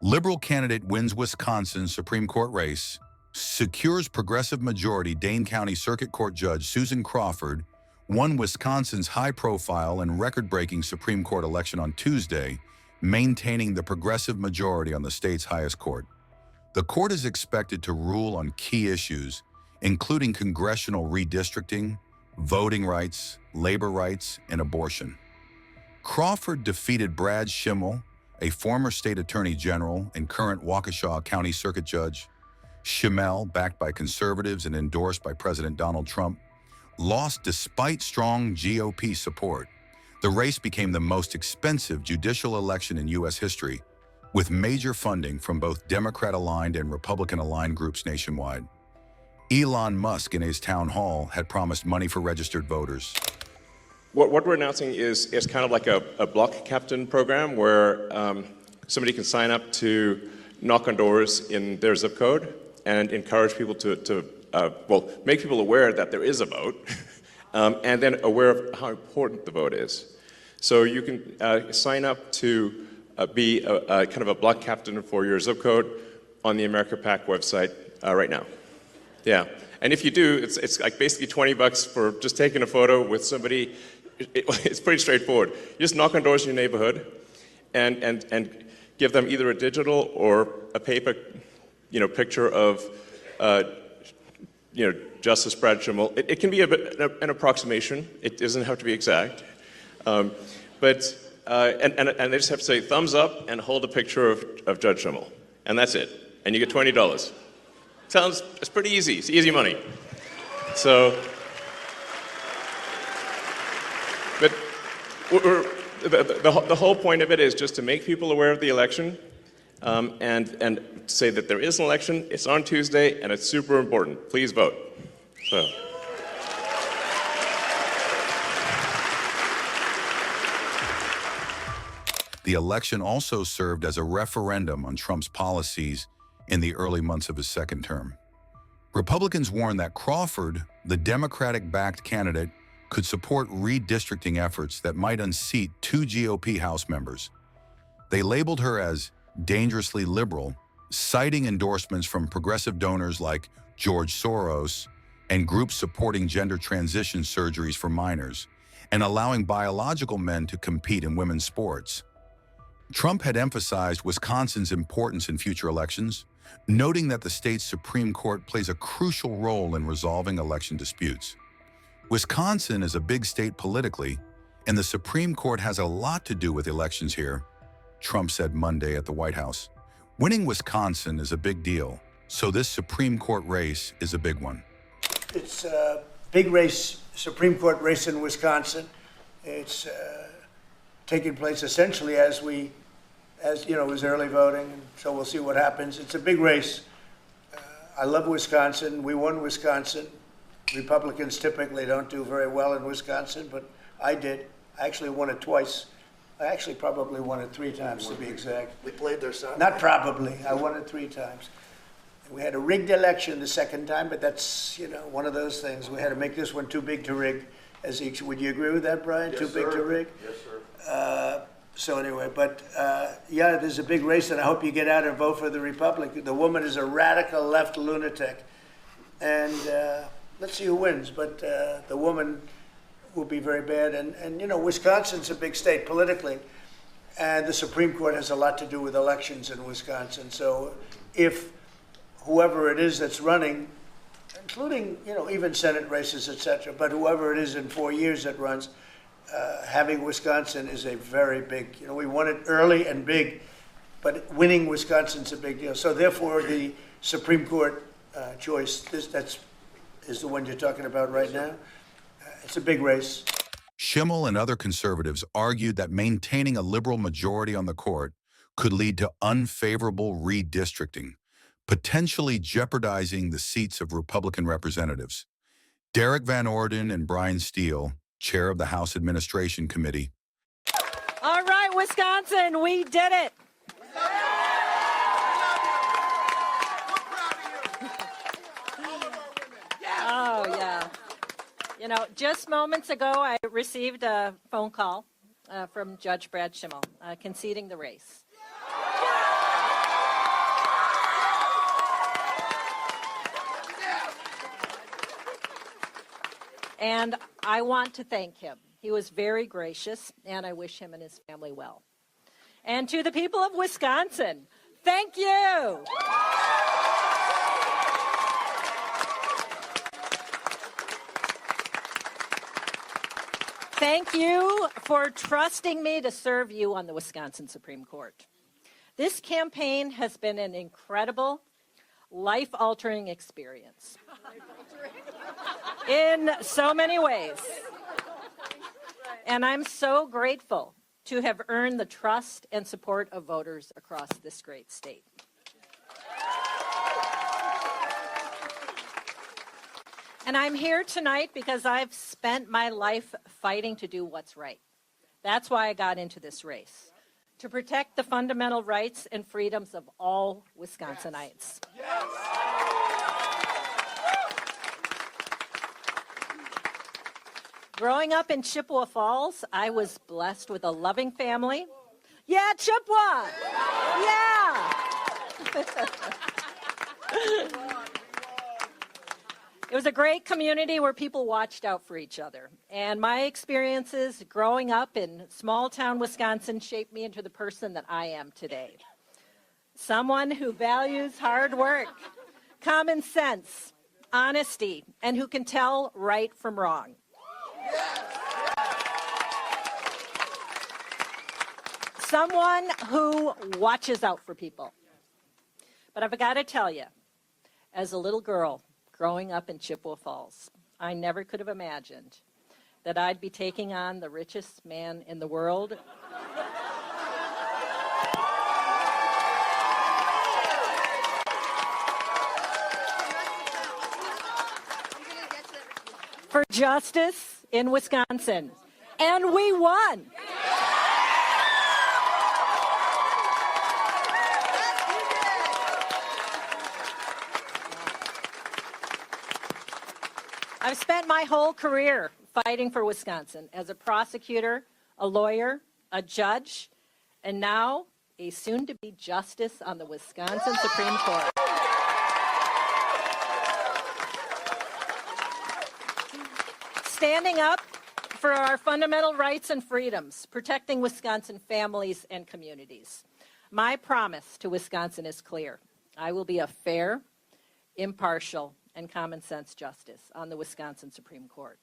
Liberal candidate wins Wisconsin Supreme Court race, secures progressive majority. Dane County Circuit Court Judge Susan Crawford won Wisconsin's high-profile and record-breaking Supreme Court election on Tuesday, maintaining the progressive majority on the state's highest court. The court is expected to rule on key issues, including congressional redistricting, voting rights, labor rights, and abortion. Crawford defeated Brad Schimel, a former state attorney general and current Waukesha County Circuit Judge. Schimel, backed by conservatives and endorsed by President Donald Trump, lost despite strong GOP support. The race became the most expensive judicial election in U.S. history, with major funding from both Democrat-aligned and Republican-aligned groups nationwide. Elon Musk, in his town hall, had promised money for registered voters. What we're announcing is kind of like a block captain program where somebody can sign up to knock on doors in their zip code and encourage people to make people aware that there is a vote and then aware of how important the vote is. So you can sign up to be a kind of a block captain for your zip code on the America PAC website right now. Yeah, and if you do, it's like basically $20 for just taking a photo with somebody. It's pretty straightforward. You just knock on doors in your neighborhood and give them either a digital or a paper, picture of, Justice Brad Schimel. It can be an approximation. It doesn't have to be exact. But they just have to say thumbs up and hold a picture of Judge Schimel. And that's it. And you get $20. It's pretty easy. It's easy money. So, but the whole point of it is just to make people aware of the election and say that there is an election. It's on Tuesday, and it's super important. Please vote. So. The election also served as a referendum on Trump's policies in the early months of his second term. Republicans warned that Crawford, the Democratic-backed candidate, could support redistricting efforts that might unseat 2 GOP House members. They labeled her as dangerously liberal, citing endorsements from progressive donors like George Soros and groups supporting gender transition surgeries for minors and allowing biological men to compete in women's sports. Trump had emphasized Wisconsin's importance in future elections, noting that the state's Supreme Court plays a crucial role in resolving election disputes. Wisconsin is a big state politically, and the Supreme Court has a lot to do with elections here, Trump said Monday at the White House. Winning Wisconsin is a big deal, so this Supreme Court race is a big one. It's a big race, Supreme Court race in Wisconsin. It's taking place essentially as it was early voting, and so we'll see what happens. It's a big race. I love Wisconsin. We won Wisconsin. Republicans typically don't do very well in Wisconsin, but I did. I actually won it twice. I actually probably won it 3 times, to be exact. We played their side. Not probably. I won it 3 times. We had a rigged election the second time, but that's, one of those things. We had to make this one too big to rig. Would you agree with that, Brian? Yes, too big sir. to rig? Yes, sir. So anyway, but yeah, there's a big race, and I hope you get out and vote for the Republican. The woman is a radical left lunatic, and let's see who wins. But the woman will be very bad, and Wisconsin's a big state politically, and the Supreme Court has a lot to do with elections in Wisconsin. So if whoever it is that's running, including even Senate races, etc., but whoever it is in 4 years that runs. Having Wisconsin is a very big, we won it early and big, but winning Wisconsin's a big deal. So therefore, the Supreme Court choice, that is the one you're talking about right now. It's a big race. Schimel and other conservatives argued that maintaining a liberal majority on the court could lead to unfavorable redistricting, potentially jeopardizing the seats of Republican representatives. Derek Van Orden and Brian Steele, chair of the House Administration Committee. All right, Wisconsin, we did it. Oh, yeah. Just moments ago, I received a phone call from Judge Brad Schimel conceding the race. And I want to thank him. He was very gracious, and I wish him and his family well. And to the people of Wisconsin, thank you. Thank you for trusting me to serve you on the Wisconsin Supreme Court. This campaign has been an incredible, life-altering experience in so many ways. And I'm so grateful to have earned the trust and support of voters across this great state. And I'm here tonight because I've spent my life fighting to do what's right. That's why I got into this race, to protect the fundamental rights and freedoms of all Wisconsinites. Yes. Growing up in Chippewa Falls, I was blessed with a loving family. Yeah, Chippewa! Yeah! It was a great community where people watched out for each other. And my experiences growing up in small-town Wisconsin shaped me into the person that I am today. Someone who values hard work, common sense, honesty, and who can tell right from wrong. Someone who watches out for people. But I've got to tell you, as a little girl growing up in Chippewa Falls, I never could have imagined that I'd be taking on the richest man in the world. For justice in Wisconsin. And we won. I've spent my whole career fighting for Wisconsin as a prosecutor, a lawyer, a judge, and now a soon-to-be justice on the Wisconsin Supreme Court. Standing up for our fundamental rights and freedoms, protecting Wisconsin families and communities. My promise to Wisconsin is clear. I will be a fair, impartial, and common sense justice on the Wisconsin Supreme Court.